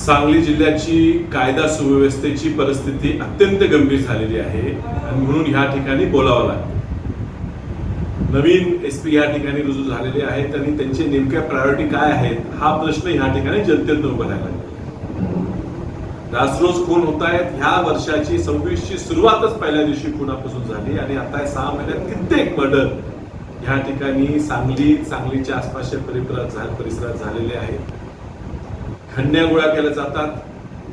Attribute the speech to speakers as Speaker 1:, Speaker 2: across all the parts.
Speaker 1: सांगली जिल्ह्याची कायदा सुव्यवस्थेची परिस्थिती अत्यंत गंभीर झालेली आहे आणि म्हणून ह्या ठिकाणी बोलावं लागतं. नवीन एसपी ह्या ठिकाणी रुजू झालेले आहेत आणि त्यांचे नेमक्या प्रायोरिटी काय आहेत हा प्रश्न ह्या ठिकाणी जनतेनं उभा राहिला. राजरोज खून होत आहेत. ह्या वर्षाची 26ची सुरुवातच पहिल्या दिवशी खुनापासून झाली आणि आता 6 महिन्यात कित्येक मर्डर ह्या ठिकाणी सांगलीच्या आसपासच्या परिसरात झालेले आहेत. खंड्या गोळा केल्या जातात.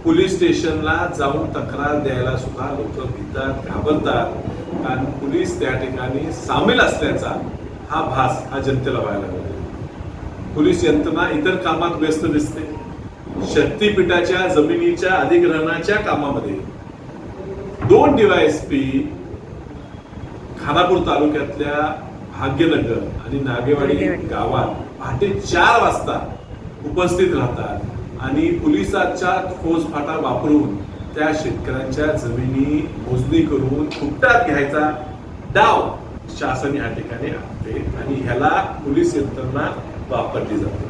Speaker 1: पोलीस स्टेशनला जाऊन तक्रार द्यायला सुद्धा लोक भीतात, घाबरतात, कारण पोलीस त्या ठिकाणी सामील असल्याचा हा भास हा जनतेला व्हायला लागला. पोलीस यंत्रणा इतर कामात व्यस्त दिसते. शक्तीपीठाच्या जमिनीच्या अधिग्रहणाच्या कामामध्ये 2 DYSP खानापूर तालुक्यातल्या भाग्यनगर आणि नागेवाडी गावात पहाटे 4 वाजता उपस्थित राहतात आणि पोलिसांच्या फौजफाटा वापरून त्या शेतकऱ्यांच्या जमिनी मोजणी करून फुकटात घ्यायचा डाव शासन या ठिकाणी आणते आणि ह्याला पोलीस यंत्रणा वापरली जाते.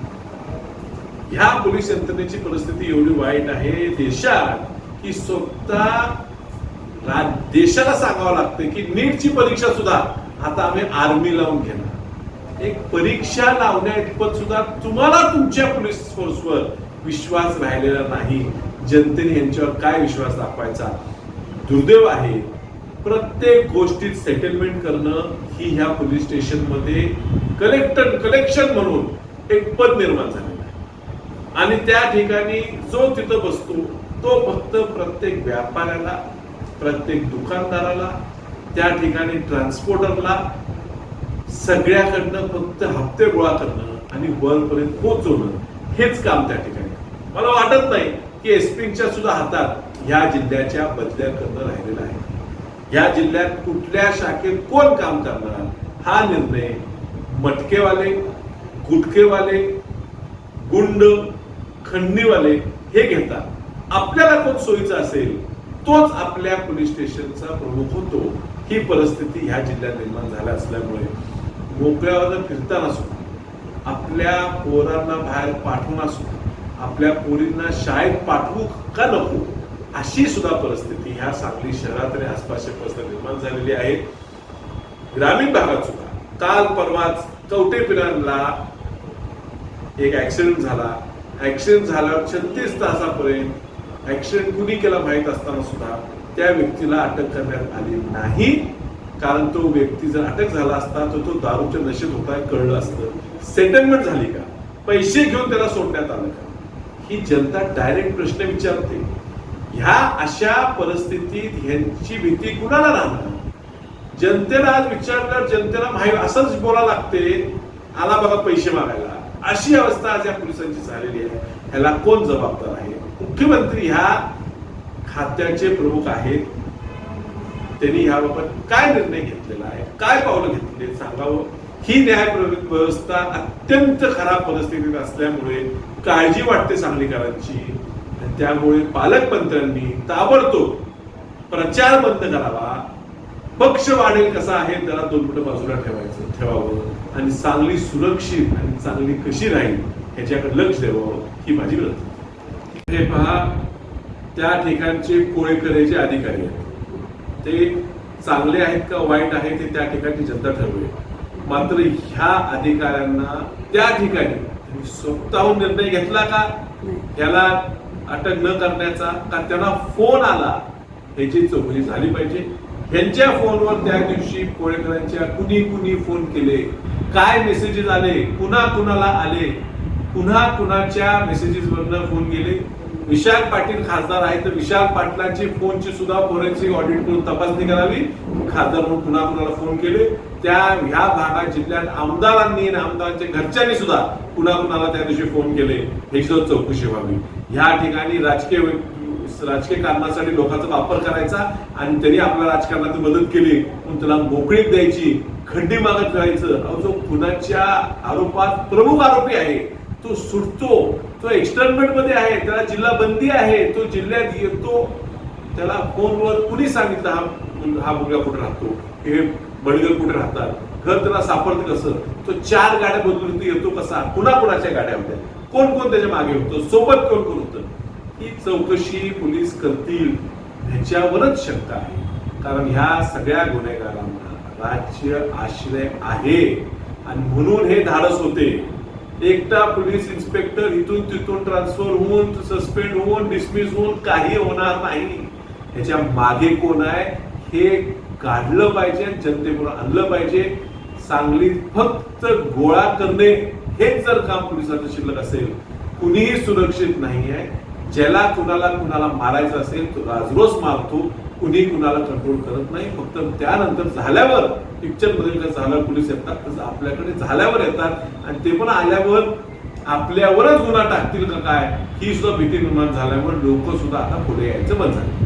Speaker 1: ह्या पोलीस यंत्रणेची परिस्थिती एवढी वाईट आहे देशात की स्वतः देशाला सांगावं लागतं की नीटची परीक्षा सुद्धा आता आम्ही आर्मी लावून घेणार. एक परीक्षा लावण्या इतपत सुद्धा तुम्हाला तुमच्या पोलीस फोर्सवर विश्वास राहिलेला नाही. जनतेने यांच्यावर काय विश्वास दाखवायचा. दुर्दैव आहे. प्रत्येक गोष्टीत सेटलमेंट करणं ही ह्या पोलीस स्टेशन मध्ये कलेक्शन म्हणून एक पद निर्माण झालेलं आहे आणि त्या ठिकाणी जो तिथं बसतो तो फक्त प्रत्येक व्यापाऱ्याला, प्रत्येक दुकानदाराला, त्या ठिकाणी ट्रान्सपोर्टरला सगळ्याकडनं फक्त हप्ते गोळा करणं आणि वरपर्यंत पोहोचवणं हेच काम त्या ठिकाणी. मला वाटत नाही की एसपीच्या सुद्धा हातात ह्या जिल्ह्याच्या बदल्या करणं राहिलेला आहे. या जिल्ह्यात कुठल्या शाखेत कोण काम करणार हा निर्णय मटकेवाले, गुटखेवाले, गुंड, खंडणीवाले हे घेतात. आपल्याला कोण सोयीचा असेल तोच आपल्या पोलीस स्टेशनचा प्रमुख होतो. ही परिस्थिती ह्या जिल्ह्यात निर्माण झाल्या असल्यामुळे मोकळ्यावर फिरताना सुद्धा, आपल्या पोरांना बाहेर पाठवणार सुद्धा, आपल्या पोरींना शाळेत पाठवू का नको अशी सुद्धा परिस्थिती ह्या सांगली शहरात आणि आसपासच्या परिसरात निर्माण झालेली आहे. ग्रामीण भागात सुद्धा काल परवाच कवटेपिरांना एक ऍक्सिडेंट झाला. ऍक्सिडेंट झाल्यावर 36 तासापर्यंत ऍक्सिडेंट कुणी केला माहित असताना सुद्धा त्या व्यक्तीला अटक करण्यात आली नाही. कारण तो व्यक्ती जर अटक झाला असता तर तो दारूच्या नशेत होता कळलं असतं. सेटलमेंट झाली का, पैसे घेऊन त्याला सोडण्यात आलं का, ही जनता डायरेक्ट प्रश्न विचारते. ह्या अशा परिस्थितीत ह्यांची भीती कुणाला राहणार. जनतेला आज विचारल्यावर जनतेला माहिती असंच बोला लागते, आला बघा पैसे मागायला. अशी अवस्था आज या पोलिसांची झालेली आहे. ह्याला कोण जबाबदार आहे. मुख्यमंत्री ह्या खात्याचे प्रमुख आहेत. त्यांनी याबाबत काय निर्णय घेतलेला आहे, काय पावलं घेतले सांगावं. ही न्याय व्यवस्था अत्यंत खराब परिस्थितीत असल्यामुळे काळजी वाटते सांगलीकरांची. त्यामुळे पालकमंत्र्यांनी ताबडतोब प्रचार बंद करावा. पक्ष वाढेल कसा आहे त्याला 2 फुट बाजूला ठेवावं आणि सांगली सुरक्षित आणि चांगली कशी राहील ह्याच्याकडे लक्ष द्यावं ही माझी विनंती. हे पहा, त्या ठिकाणचे कोळेकर जे अधिकारी आहेत ते चांगले आहेत का वाईट आहेत ते त्या ठिकाणी जनता ठरवेल. मात्र ह्या अधिकाऱ्यांना त्या ठिकाणी स्वतःहून निर्णय घेतला का याला अटक न करण्याचा, का त्यांना फोन आला याची चौकशी झाली पाहिजे. यांच्या फोनवर त्या दिवशी कोळेकरांच्या कुणी फोन केले, काय मेसेजेस आले, कुणा कुणाला आले, पुन्हा कुणाच्या मेसेजेस वरनं फोन गेले. विशाल पाटील खासदार आहे तर विशाल पाटलांची फोनची सुद्धा फॉरेन्सिक ऑडिट करून तपासणी करावी. खासदार म्हणून पुन्हा कुणाला फोन केले. ह्या भागात जिल्ह्यात आमदारांनी आणि आमदारांच्या घरच्यांनी सुद्धा पुन्हा कुणाला त्या दिवशी फोन केले ह्याची सुद्धा चौकशी व्हावी. ह्या ठिकाणी राजकीय कारणासाठी लोकांचा वापर करायचा आणि त्यांनी आपल्या राजकारणात मदत केली म्हणून त्याला मोकळीक द्यायची, खंडी मागत राहायचं. जो खुनाच्या आरोपात प्रमुख आरोपी आहे तो सुटतो, तो एक्सटर्नमेंट मध्ये आहे, त्याला जिल्हा बंदी आहे, तो जिल्ह्यात येतो, त्याला फोनवर कुणी सांगितलं हा मुलगा कुठे राहतो, हे बडगर कुठे राहतात, घर त्याला सापडतं कसं, तो 4 गाड्या बदलून येतो कसा, कुणाच्या गाड्या होत्या, कोण त्याच्या मागे होतं, सोबत कोण होतं. ही चौकशी पोलीस करतील ह्याच्यावरच शंका आहे. कारण ह्या सगळ्या गुन्हेगारांना राज्य आश्रय आहे आणि म्हणून हे धाडस होते. एकटा पोलीस इन्स्पेक्टर इथून तिथून ट्रान्सफर होऊन सस्पेंड होऊन डिसमिस होऊन काही होणार नाही. ह्याच्या मागे कोण आहे हे काढलं पाहिजे, जनतेपुढे आणलं पाहिजे. सांगलीत फक्त गोळा करणे हेच जर काम पोलिसांचं शिल्लक असेल, कुणीही सुरक्षित नाही आहे. ज्याला कुणाला मारायचं असेल तो राजरोस मारतो, कुणी कुणाला कंट्रोल करत नाही. फक्त त्यानंतर झाल्यावर पिक्चर मध्ये कसं झालं पोलीस येतात तसं आपल्याकडे झाल्यावर येतात आणि ते पण आल्यावर आपल्यावरच गुन्हा टाकतील का काय ही सुद्धा भीती निर्माण झाल्यामुळे लोक सुद्धा आता पुढे यायचं बंद झालं.